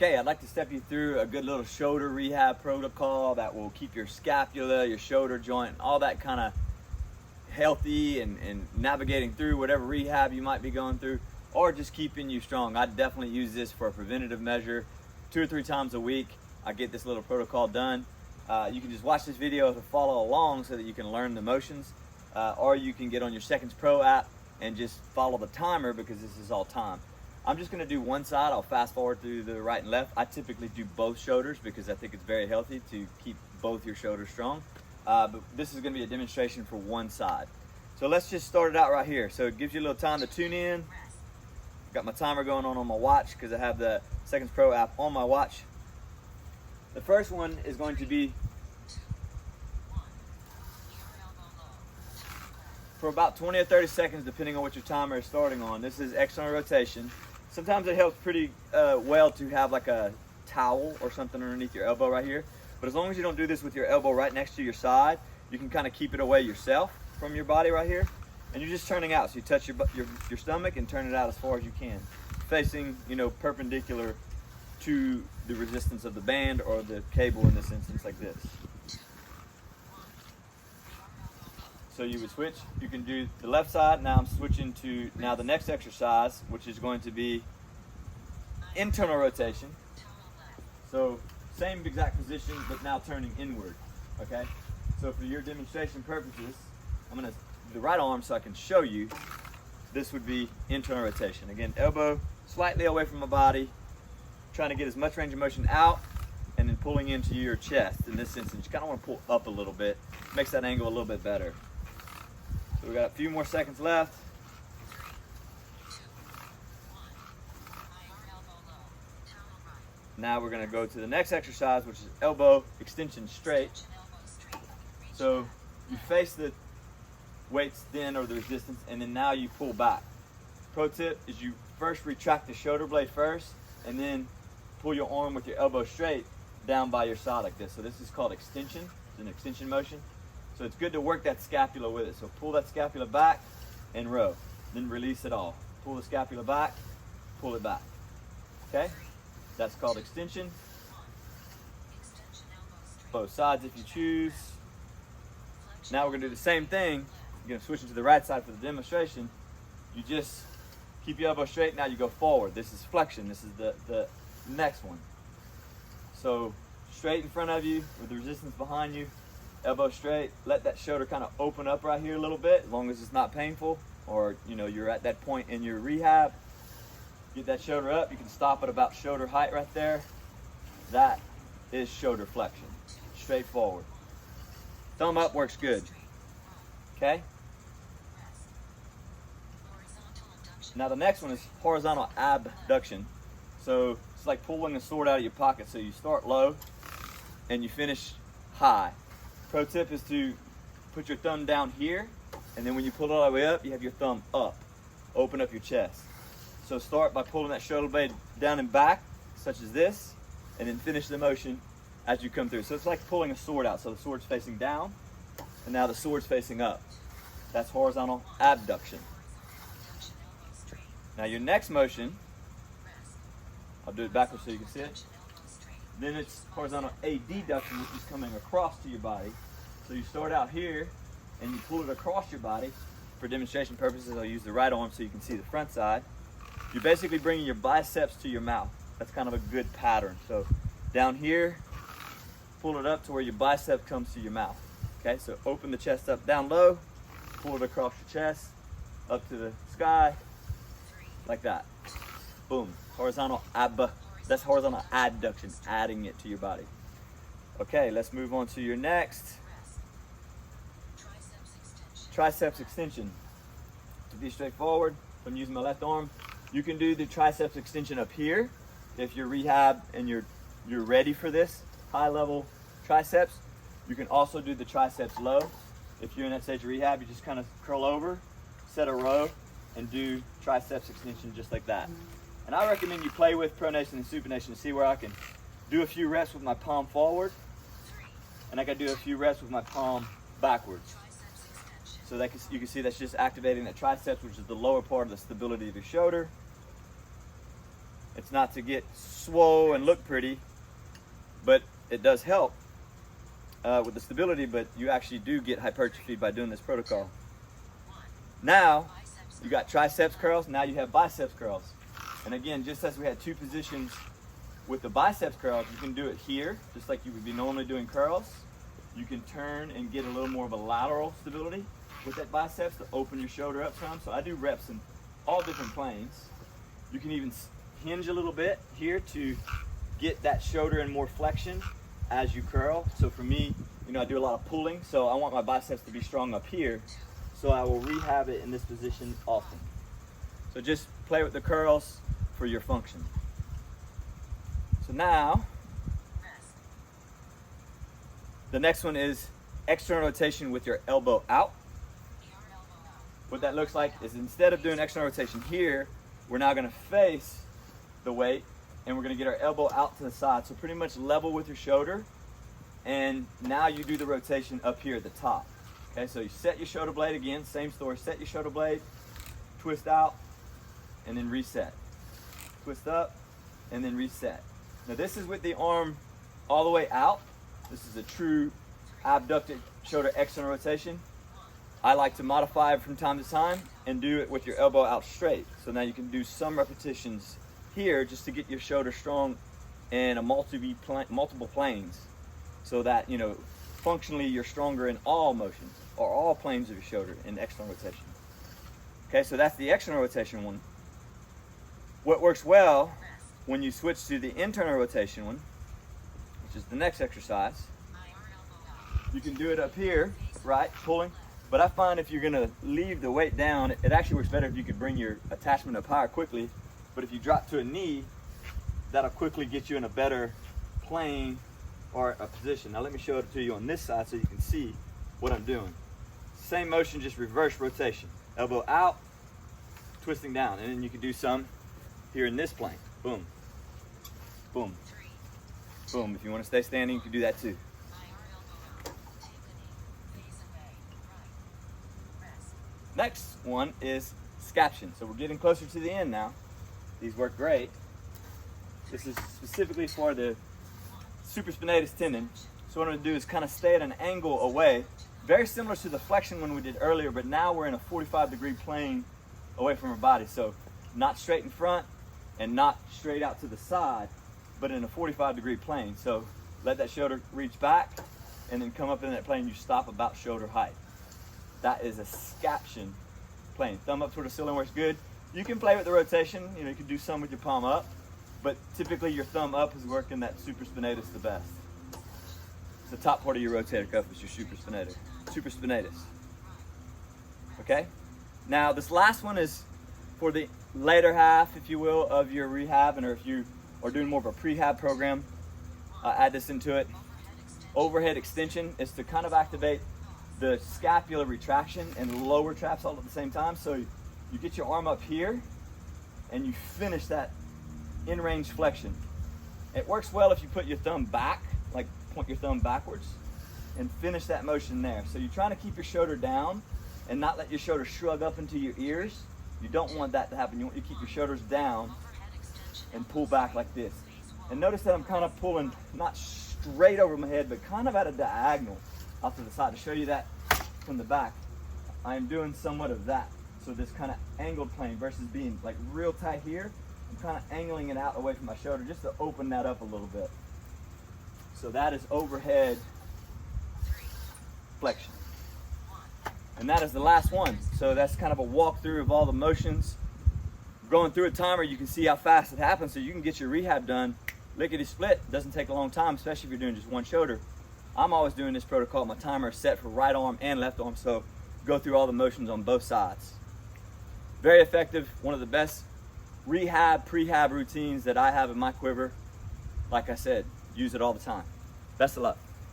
Okay, I'd like to step you through a good little shoulder rehab protocol that will keep your scapula, your shoulder joint, all that kind of healthy and navigating through whatever rehab you might be going through, or just keeping you strong. I definitely use this for a preventative measure. 2 or 3 times a week, I get this little protocol done. You can just watch this video to follow along so that you can learn the motions, or you can get on your Seconds Pro app and just follow the timer because this is all time. I'm just gonna do one side. I'll fast forward through the right and left. I typically do both shoulders because I think it's very healthy to keep both your shoulders strong. But this is gonna be a demonstration for one side. So let's just start it out right here. So it gives you a little time to tune in. Got my timer going on my watch because I have the Seconds Pro app on my watch. The first one is going to be for about 20 or 30 seconds, depending on what your timer is starting on. This is external rotation. Sometimes it helps pretty well to have like a towel or something underneath your elbow right here. But as long as you don't do this with your elbow right next to your side, you can kind of keep it away yourself from your body right here. And you're just turning out. So you touch your stomach and turn it out as far as you can, facing, you know, perpendicular to the resistance of the band or the cable in this instance, like this. So you would switch. You can do the left side. Now I'm switching to the next exercise, which is going to be internal rotation. So same exact position, but now turning inward. Okay. So for your demonstration purposes, I'm gonna do the right arm so I can show you. This would be internal rotation. Again, elbow slightly away from my body, trying to get as much range of motion out, and then pulling into your chest. In this instance, you kind of want to pull up a little bit. Makes that angle a little bit better. So we got a few more seconds left. Now we're going to go to the next exercise, which is elbow extension straight. So you face the weights then, or the resistance, and then now you pull back. Pro tip is you first retract the shoulder blade first, and then pull your arm with your elbow straight down by your side like this. So this is called extension. It's an extension motion. So it's good to work that scapula with it. So pull that scapula back and row. Then release it all. Pull the scapula back, pull it back. Okay? That's called extension. Both sides if you choose. Now we're going to do the same thing. You're going to switch into the right side for the demonstration. You just keep your elbow straight. Now you go forward. This is flexion. This is the next one. So straight in front of you with the resistance behind you. Elbow straight. Let that shoulder kind of open up right here a little bit, as long as it's not painful, or you know you're at that point in your rehab. Get that shoulder up. You can stop at about shoulder height right there. That is shoulder flexion. Straight forward. Thumb up works good. Okay? Now the next one is horizontal abduction. So it's like pulling a sword out of your pocket. So you start low and you finish high. Pro tip is to put your thumb down here, and then when you pull it all the way up, you have your thumb up. Open up your chest. So start by pulling that shoulder blade down and back, such as this, and then finish the motion as you come through. So it's like pulling a sword out. So the sword's facing down, and now the sword's facing up. That's horizontal abduction. Now your next motion, I'll do it backwards so you can see it. Then it's horizontal adduction, which is coming across to your body. So you start out here and you pull it across your body. For demonstration purposes, I'll use the right arm so you can see the front side. You're basically bringing your biceps to your mouth. That's kind of a good pattern. So down here, pull it up to where your bicep comes to your mouth. Okay, so open the chest up down low, pull it across your chest, up to the sky, like that. Boom, horizontal that's horizontal adduction, adding it to your body. Okay, let's move on to your next. Triceps extension. To be straightforward, if I'm using my left arm, you can do the triceps extension up here if you're rehab and you're ready for this high level triceps. You can also do the triceps low. If you're in that stage of rehab, you just kind of curl over, set a row, and do triceps extension just like that. And I recommend you play with pronation and supination to see where I can do a few reps with my palm forward, and I can do a few reps with my palm backwards. So that you can see that's just activating that triceps, which is the lower part of the stability of your shoulder. It's not to get swole and look pretty, but it does help with the stability, but you actually do get hypertrophy by doing this protocol. Now, you got triceps curls, now you have biceps curls. And again, just as we had two positions with the biceps curls, you can do it here, just like you would be normally doing curls. You can turn and get a little more of a lateral stability with that biceps to open your shoulder up some. So I do reps in all different planes. You can even hinge a little bit here to get that shoulder in more flexion as you curl. So for me, you know, I do a lot of pulling, so I want my biceps to be strong up here. So I will rehab it in this position often. So just play with the curls for your function. So now, the next one is external rotation with your elbow out. What that looks like is instead of doing external rotation here, we're now gonna face the weight and we're gonna get our elbow out to the side. So pretty much level with your shoulder. And now you do the rotation up here at the top. Okay, so you set your shoulder blade again, same story, set your shoulder blade, twist out, and then reset. Twist up, and then reset. Now this is with the arm all the way out. This is a true abducted shoulder external rotation. I like to modify it from time to time and do it with your elbow out straight. So now you can do some repetitions here just to get your shoulder strong in a multiple planes, so that, you know, functionally you're stronger in all motions or all planes of your shoulder in external rotation. Okay, so that's the external rotation one. What works well when you switch to the internal rotation one, which is the next exercise, you can do it up here, right, pulling. But I find if you're gonna leave the weight down, it actually works better if you could bring your attachment up higher quickly. But if you drop to a knee, that'll quickly get you in a better plane or a position. Now let me show it to you on this side so you can see what I'm doing. Same motion, just reverse rotation. Elbow out, twisting down. And then you can do some here in this plane. Boom, boom, boom. If you want to stay standing, you can do that too. Next one is scaption. So we're getting closer to the end now. These work great. This is specifically for the supraspinatus tendon. So what I'm gonna do is kind of stay at an angle away, very similar to the flexion one we did earlier, but now we're in a 45-degree plane away from our body. So not straight in front and not straight out to the side, but in a 45-degree plane. So let that shoulder reach back and then come up in that plane. You stop about shoulder height. That is a scaption plane. Thumb up toward the ceiling works good. You can play with the rotation. You know, you can do some with your palm up, but typically your thumb up is working that supraspinatus the best. The top part of your rotator cuff is your supraspinatus. Okay? Now this last one is for the later half, if you will, of your rehab, and or if you are doing more of a prehab program, add this into it. Overhead extension is to kind of activate the scapular retraction and lower traps all at the same time. So you get your arm up here and you finish that in-range flexion. It works well if you put your thumb back, like point your thumb backwards and finish that motion there. So you're trying to keep your shoulder down and not let your shoulder shrug up into your ears. You don't want that to happen. You want to keep your shoulders down and pull back like this. And notice that I'm kind of pulling not straight over my head, but kind of at a diagonal off to the side to show you that from the back. I am doing somewhat of that. So this kind of angled plane versus being like real tight here, I'm kind of angling it out away from my shoulder just to open that up a little bit. So that is overhead flexion. And that is the last one. So that's kind of a walkthrough of all the motions. Going through a timer, you can see how fast it happens, so you can get your rehab done lickety split. It doesn't take a long time, especially if you're doing just one shoulder. I'm always doing this protocol. My timer is set for right arm and left arm, so go through all the motions on both sides. Very effective, one of the best rehab, prehab routines that I have in my quiver. Like I said, use it all the time. Best of luck.